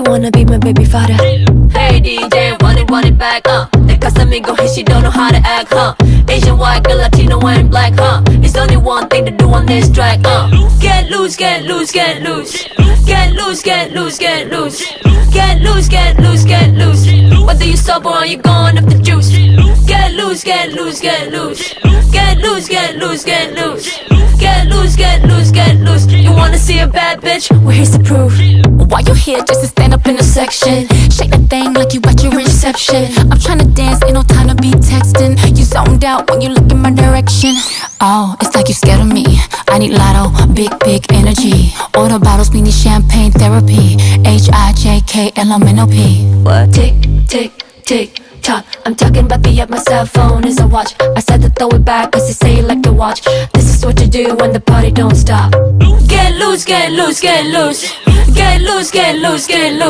wanna be my baby father. Hey DJ, want it back, The Casamigo hit, she don't know how to act, Asian, white, girl, Latino, and black, It's only one thing to do on this track, Get loose, get loose, get loose. Get loose, get loose, get loose. Get loose, get loose, get loose. Whether you sober or you going up the juice. Get loose, get loose, get loose. Get loose, get loose, get loose. Get loose, get loose, get loose. You wanna see a bad bitch? Well, here's the proof. Why you here just to stand up in a section? Shake that thing like you at your reception. I'm tryna dance, ain't no time to be texting. You zoned out when you look in my direction. Oh, it's like you scared of me. I need lotto, big energy. Order bottles, we need champagne therapy. HIJKLMNOP. What? Tick, tick, tick, tock. I'm talking about the app, my cell phone is a watch. I said to throw it back, cause they say you like to watch. This is what you do when the party don't stop. Get loose, get loose, get loose. Get loose, get loose, get loose.